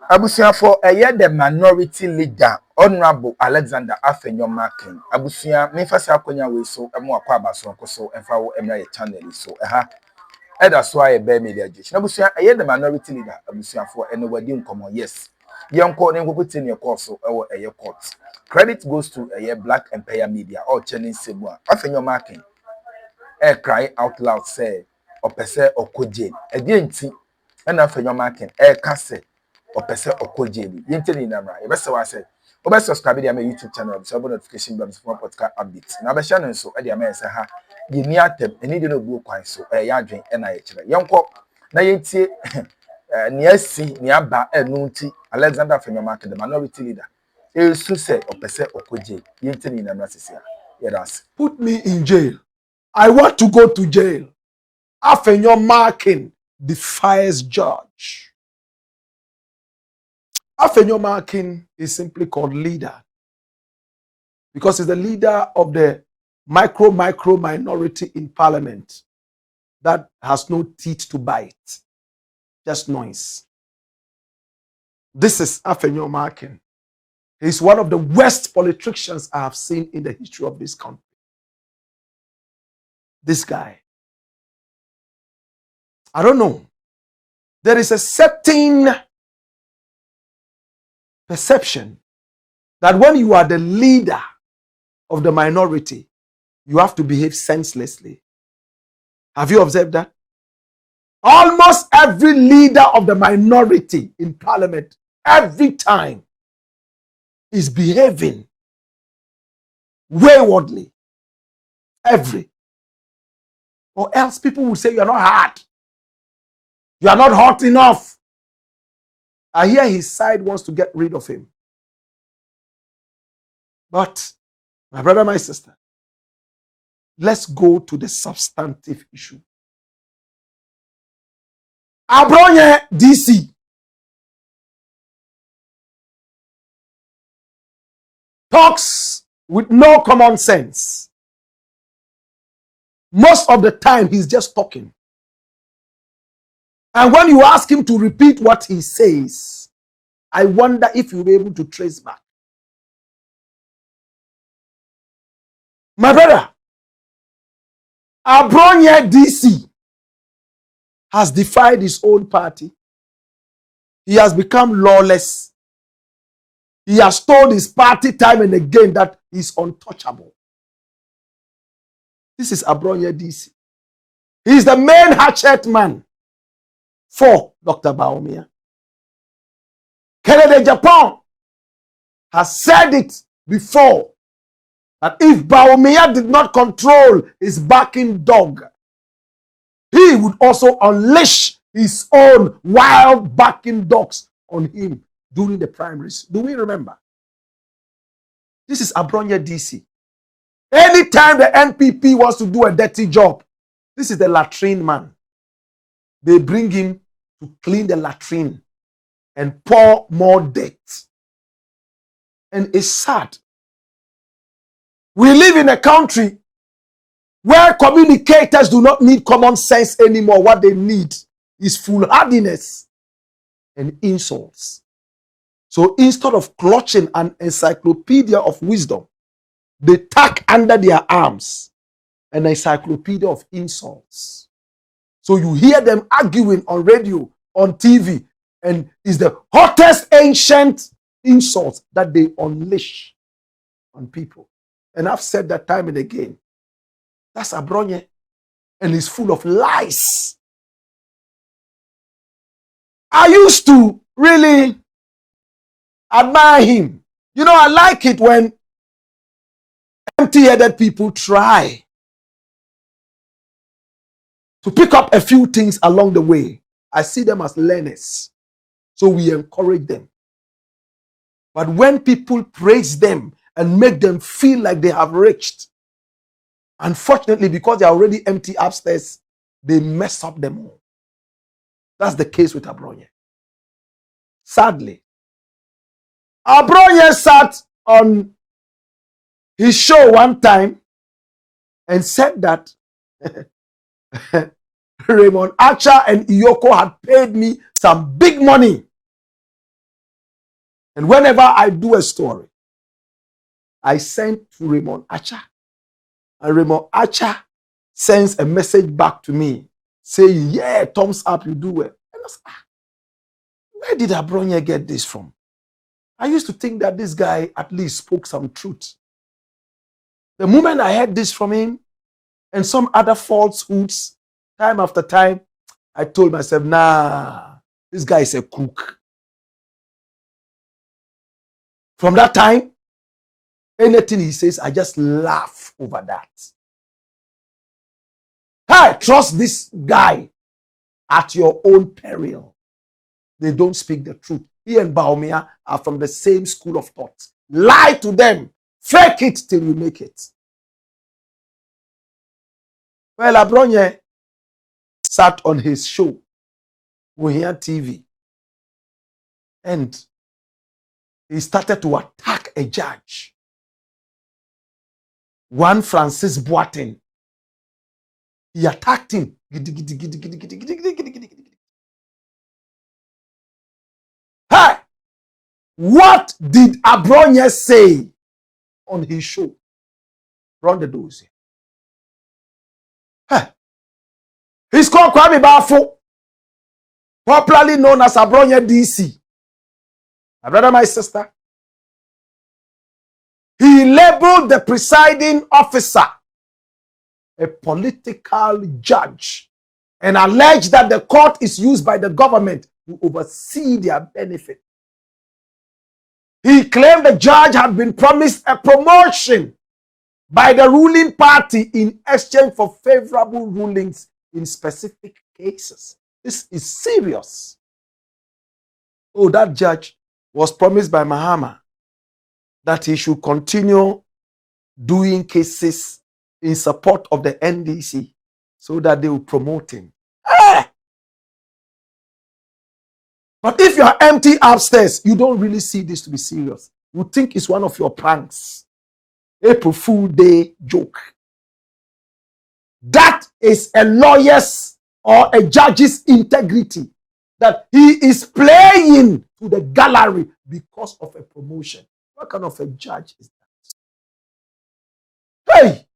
Abusia for the minority leader, Honorable Alexander AfenyoMarkins. Abusia, me fasi akonya we so emu akwa abaso nkoso emfa wo emra ye channel so that's why a bear media dish. Abusia the minority leader. Abusia for anybody in common. Yes. Young court and put in your course so a court. Credit goes to a Black Empire Media or Chinese Sebua. AfenyoMarkins. Cry out loud say or pese or koje. Again, and AfenyoMarkins. Kase. Or pese or koje. Yinteni namra. You best say. Obe subscribe to my YouTube channel. So notification bells for podcast updates. Now be channel so e dey am say ha. Ye ni atem eni dey no bu kwan so ya adwen e na ye kire. Yenko na yentie ni asi ni aba enu nti Alexander AfenyoMarkins the minority leader. E su say or pese or koje. Yinteni namra sisia. Yes. Put me in jail. I want to go to jail. AfenyoMarkins defies judge. AfenyoMarkins is simply called leader because he's the leader of the micro minority in parliament that has no teeth to bite, just noise. This is AfenyoMarkins. He's one of the worst politicians I have seen in the history of this country. This guy. I don't know. There is a certain perception that when you are the leader of the minority, you have to behave senselessly. Have you observed that? Almost every leader of the minority in parliament, every time, is behaving waywardly. Or else people will say you are not hard. You are not hot enough. I hear his side wants to get rid of him. But, my brother, my sister, let's go to the substantive issue. Abronye DC talks with no common sense. Most of the time, he's just talking. And when you ask him to repeat what he says, I wonder if you'll be able to trace back. My brother, Abronye DC has defied his own party. He has become lawless. He has told his party time and again that he's untouchable. This is Abronye DC. He's the main hatchet man for Dr. Bawumia. Kennedy Japan has said it before that if Bawumia did not control his backing dog, he would also unleash his own wild backing dogs on him during the primaries. Do we remember? This is Abronye DC. Anytime the NPP wants to do a dirty job, this is the latrine man. They bring him to clean the latrine and pour more dirt. And it's sad. We live in a country where communicators do not need common sense anymore. What they need is foolhardiness and insults. So instead of clutching an encyclopedia of wisdom, they tuck under their arms an encyclopedia of insults. So you hear them arguing on radio, on TV, and it's the hottest ancient insults that they unleash on people. And I've said that time and again. That's Abronye, and he's full of lies. I used to really admire him. You know, I like it when empty-headed people try to pick up a few things along the way. I see them as learners, so we encourage them. But when people praise them and make them feel like they have reached, unfortunately, because they are already empty upstairs, they mess up them all. That's the case with Abronye. Sadly, Abronye sat on his show one time and said that Raymond Archer and Iyoko had paid me some big money And whenever I do a story, I send to Raymond Archer. And Raymond Archer sends a message back to me saying, yeah, thumbs up, you do well. And I said, where did Abronye get this from? I used to think that this guy at least spoke some truth. The moment I heard this from him and some other falsehoods, time after time, I told myself, nah, this guy is a crook. From that time, anything he says, I just laugh over that. Hey, trust this guy at your own peril. They don't speak the truth. He and Baumia are from the same school of thought. Lie to them. Fake it till you make it. Well, Abronye sat on his show, Wohia TV, and he started to attack a judge. One Francis Boateng. He attacked him. Hey! What did Abronye say on his show? Run the doors. Hey! He's called Kwame Bafo, popularly known as Abronye DC. My brother, my sister. He labeled the presiding officer a political judge and alleged that the court is used by the government to oversee their benefit. He claimed the judge had been promised a promotion by the ruling party in exchange for favorable rulings in specific cases. This is serious. Oh, that judge was promised by Mahama that he should continue doing cases in support of the NDC so that they will promote him. But if you are empty upstairs, you don't really see this to be serious. You think it's one of your pranks. April Fool Day joke. That is a lawyer's or a judge's integrity. That he is playing to the gallery because of a promotion. What kind of a judge is that? Hey!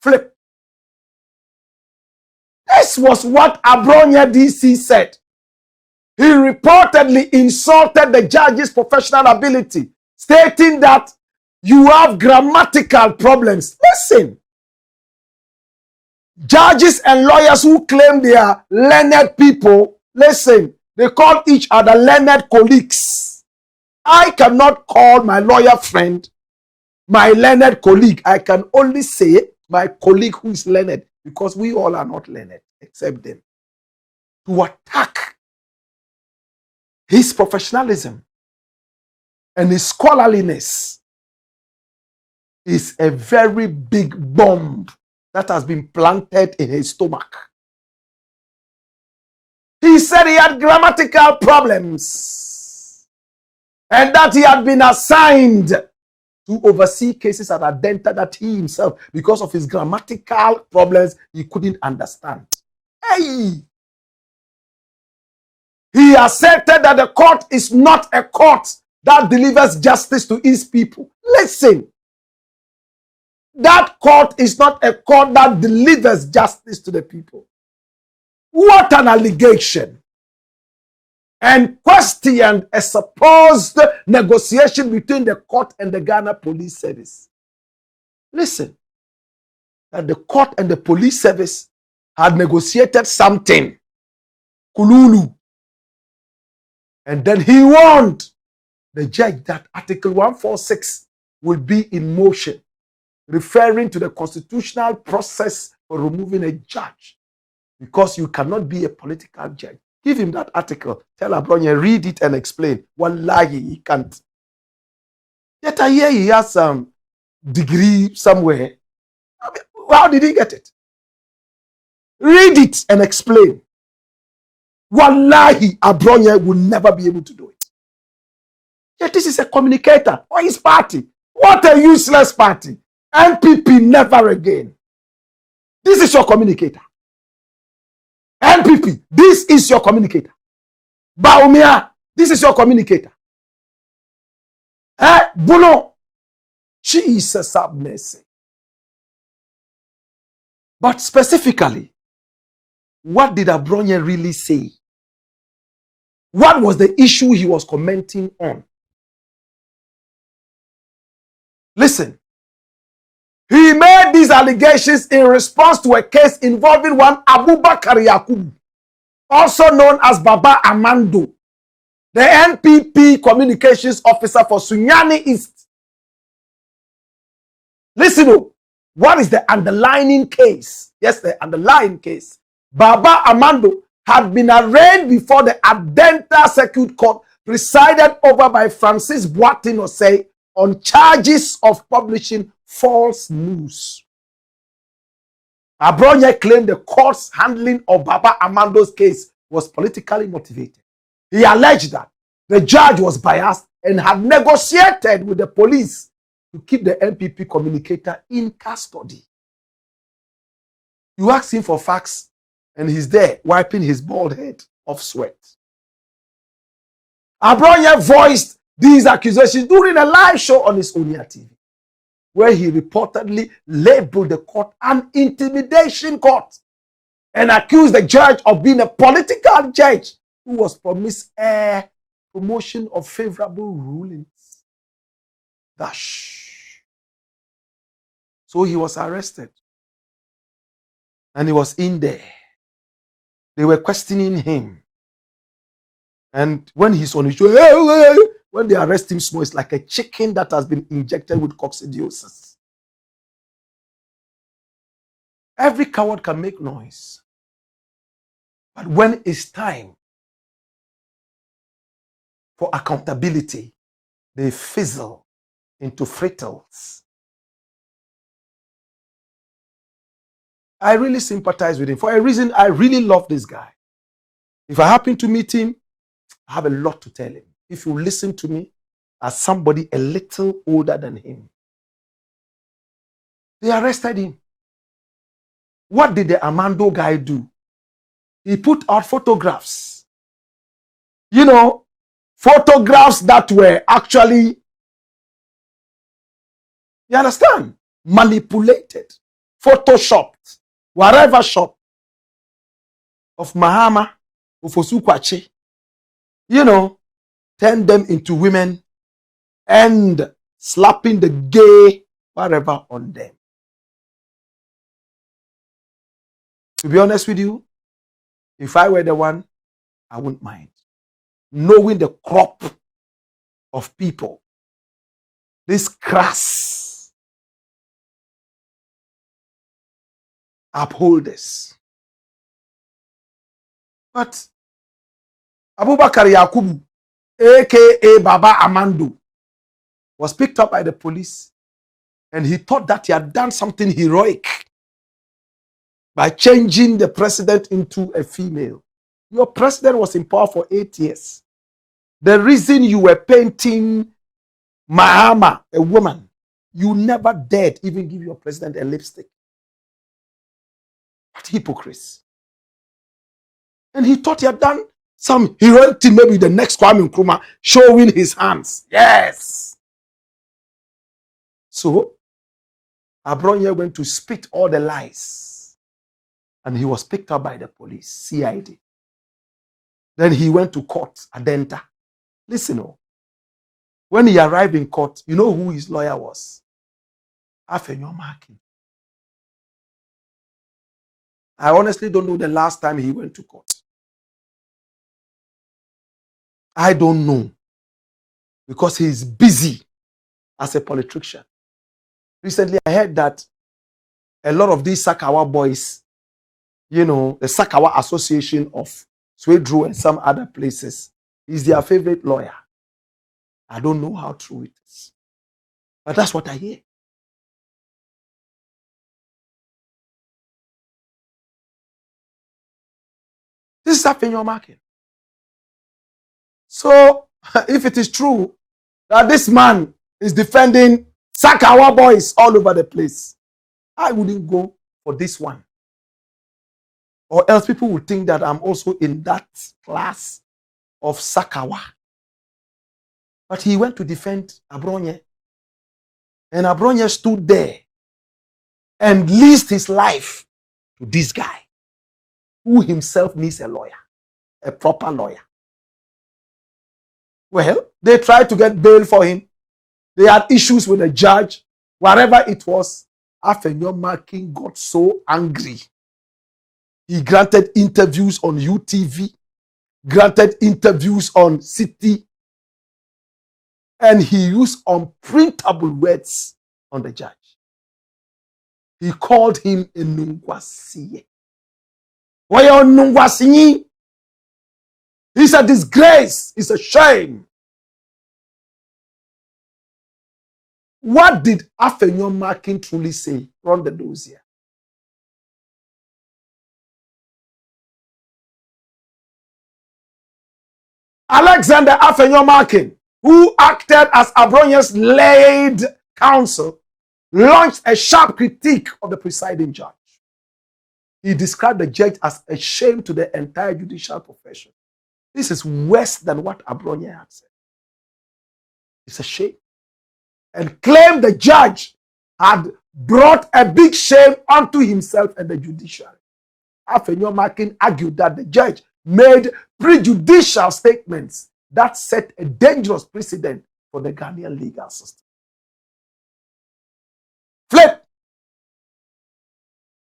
Flip. This was what Abronye DC said. He reportedly insulted the judge's professional ability, stating that you have grammatical problems. Listen. Judges and lawyers who claim they are learned people, listen, they call each other learned colleagues. I cannot call my lawyer friend my learned colleague. I can only say my colleague who is learned, because we all are not learned except them. To attack his professionalism and his scholarliness is a very big bomb that has been planted in his stomach. He said he had grammatical problems and that he had been assigned to oversee cases at Adenta that he himself, because of his grammatical problems, he couldn't understand. Hey! He asserted that the court is not a court that delivers justice to its people. Listen. That court is not a court that delivers justice to the people. What an allegation. And questioned a supposed negotiation between the court and the Ghana Police Service. Listen, that the court and the police service had negotiated something. Kululu. And then he warned the judge that Article 146 will be in motion, referring to the constitutional process for removing a judge, because you cannot be a political judge. Give him that article. Tell Abronye, read it and explain. Wallahi, he can't. Yet I hear he has some degree somewhere. I mean, how did he get it? Read it and explain. Wallahi, Abronye will never be able to do it. Yet this is a communicator for his party. What a useless party. NPP never again. This is your communicator. NPP, this is your communicator. Baumia, this is your communicator. Buno. Jesus have mercy. But specifically, what did Abronye really say? What was the issue he was commenting on? Listen. He made these allegations in response to a case involving one Abubakar Yakubu, also known as Baba Amando, the NPP communications officer for Sunyani East. Listen, what is the underlying case? Yes, the underlying case. Baba Amando had been arraigned before the Adenta Circuit Court presided over by Francis Boatin Osei on charges of publishing false news. Abronye claimed the court's handling of Baba Amando's case was politically motivated. He alleged that the judge was biased and had negotiated with the police to keep the NPP communicator in custody. You ask him for facts, and he's there wiping his bald head of sweat. Abronye voiced these accusations during a live show on his Onia TV, where he reportedly labeled the court an intimidation court and accused the judge of being a political judge who was promised a promotion of favorable rulings. Dash. So he was arrested. And he was in there. They were questioning him. And when he's on his show, when they arrest him small, it's like a chicken that has been injected with coccidiosis. Every coward can make noise. But when it's time for accountability, they fizzle into frittles. I really sympathize with him. For a reason, I really love this guy. If I happen to meet him, I have a lot to tell him. If you listen to me as somebody a little older than him. They arrested him. What did the Amando guy do? He put out photographs. You know, photographs that were actually, you understand, manipulated, photoshopped, whatever shop of Mahama, of Osukwachi, you know, turn them into women and slapping the gay whatever on them. To be honest with you, if I were the one, I wouldn't mind. Knowing the crop of people, this crass upholders. But Abubakar Yakubu, aka Baba Amando, was picked up by the police, and he thought that he had done something heroic by changing the president into a female. Your president was in power for 8 years. The reason you were painting Mahama, a woman, you never dared even give your president a lipstick. What hypocrites. And he thought he had done some heroic thing, maybe the next Kwame Nkrumah, showing his hands. Yes. So, Abronye went to spit all the lies. And he was picked up by the police, CID. Then he went to court, Adenta. Listen, when he arrived in court, you know who his lawyer was? AfenyoMarkins. I honestly don't know the last time he went to court. I don't know. Because he's busy as a politician. Recently, I heard that a lot of these Sakawa boys, you know, the Sakawa Association of Swedru and some other places, is their favorite lawyer. I don't know how true it is. But that's what I hear. This is AfenyoMarkins. So, if it is true that this man is defending Sakawa boys all over the place, I wouldn't go for this one. Or else people would think that I'm also in that class of Sakawa. But he went to defend Abronye. And Abronye stood there and leased his life to this guy, who himself needs a lawyer, a proper lawyer. Well, they tried to get bail for him. They had issues with the judge. Whatever it was, AfenyoMarkins got so angry. He granted interviews on UTV, granted interviews on City, and he used unprintable words on the judge. He called him a Nungwasiye. It's a disgrace. It's a shame. What did AfenyoMarkins truly say? Run the news here. Alexander AfenyoMarkins, who acted as Abronye's lead counsel, launched a sharp critique of the presiding judge. He described the judge as a shame to the entire judicial profession. This is worse than what Abronye had said. It's a shame. And claimed the judge had brought a big shame onto himself and the judiciary. AfenyoMarkins argued that the judge made prejudicial statements that set a dangerous precedent for the Ghanaian legal system. Flip.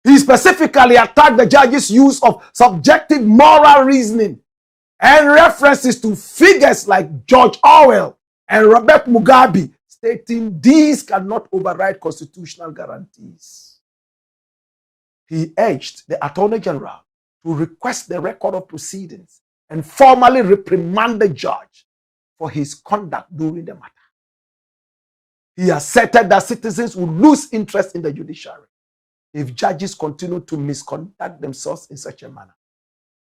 He specifically attacked the judge's use of subjective moral reasoning and references to figures like George Orwell and Robert Mugabe, stating these cannot override constitutional guarantees. He urged the Attorney General to request the record of proceedings and formally reprimand the judge for his conduct during the matter. He asserted that citizens would lose interest in the judiciary if judges continue to misconduct themselves in such a manner.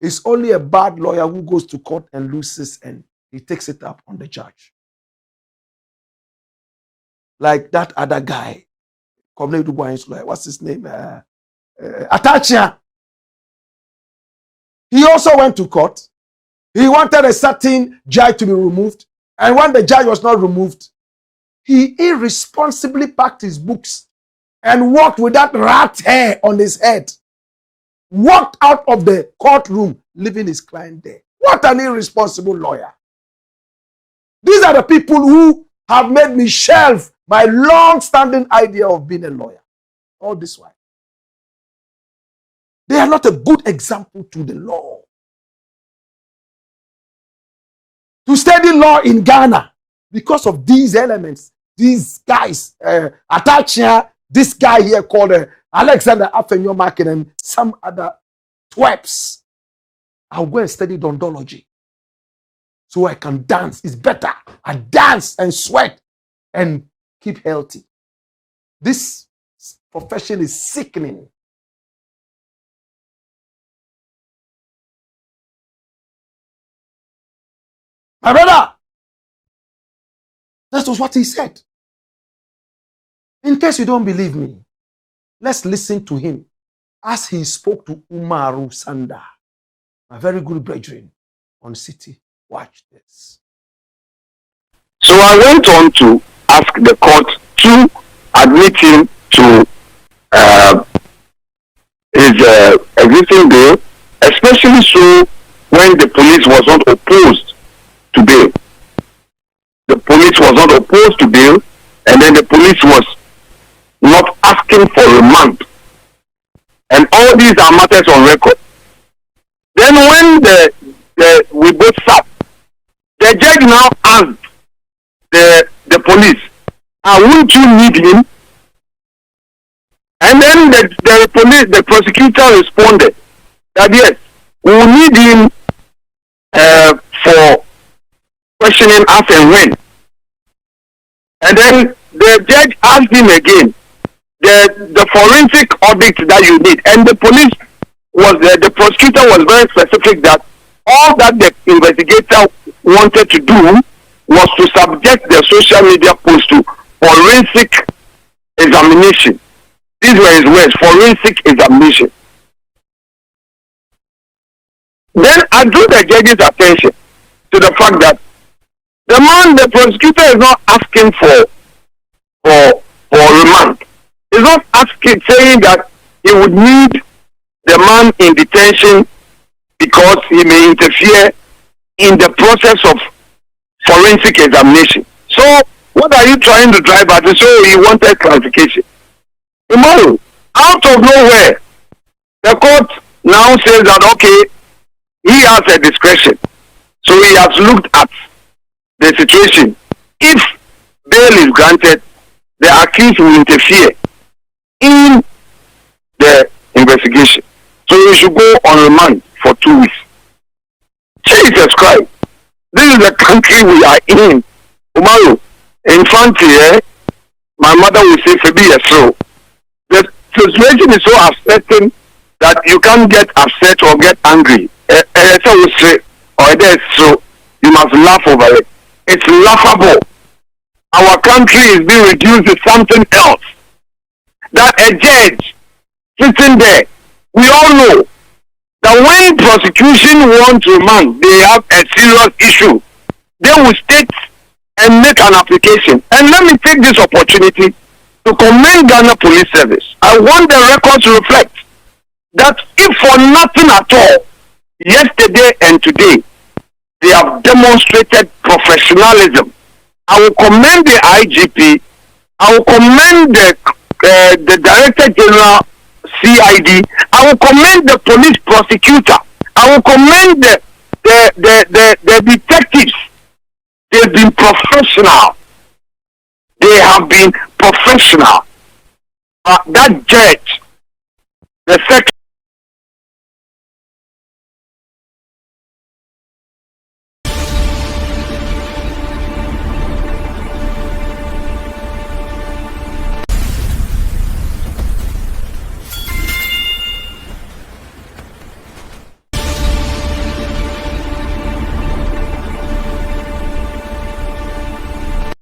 It's only a bad lawyer who goes to court and loses and he takes it up on the judge. Like that other guy, lawyer, what's his name? Atachia. He also went to court. He wanted a certain judge to be removed. And when the judge was not removed, he irresponsibly packed his books and walked with that rat hair on his head. Walked out of the courtroom, leaving his client there. What an irresponsible lawyer. These are the people who have made me shelve my long-standing idea of being a lawyer. All this while. They are not a good example to the law. To study law in Ghana, because of these elements, these guys, Atachia, this guy here called Alexander AfenyoMarkins, and some other twerps, I'll go and study dondology so I can dance. It's better. I dance and sweat and keep healthy. This profession is sickening. My brother, that was what he said. In case you don't believe me, let's listen to him as he spoke to Umaru Sanda, my very good brethren on City. Watch this. So I went on to ask the court to admit him to his existing bail, especially so when the police was not opposed to bail. The police was not opposed to bail, and then the police was not asking for remand. And all these are matters on record. Then when we both sat, the judge now asked the police, wouldn't you need him? And then the prosecutor responded that yes, we will need him for questioning as and when. And then the judge asked him again, the forensic audit that you need. And the police the prosecutor was very specific that all that the investigator wanted to do was to subject the social media post to forensic examination. These were his words, forensic examination. Then I drew the judge's attention to the fact that the prosecutor is not asking for remand. He's not asking, saying that he would need the man in detention because he may interfere in the process of forensic examination. So, what are you trying to drive at? So he wanted clarification. Tomorrow, out of nowhere, the court now says that, okay, he has a discretion. So he has looked at the situation. If bail is granted, the accused will interfere in the investigation. So he should go on remand for 2 weeks. Jesus Christ. This is the country we are in. Umaru, in front my mother will say, Fabi, so. The situation is so upsetting that you can't get upset or get angry. So you must laugh over it. It's laughable. Our country is being reduced to something else. That a judge sitting there, we all know that when prosecution wants remand, they have a serious issue. They will state and make an application. And let me take this opportunity to commend Ghana Police Service. I want the record to reflect that if for nothing at all, yesterday and today, they have demonstrated professionalism. I will commend the IGP. I will commend the Director General CID. I will commend the police prosecutor. I will commend the detectives. They've been professional. They have been professional. That judge, the second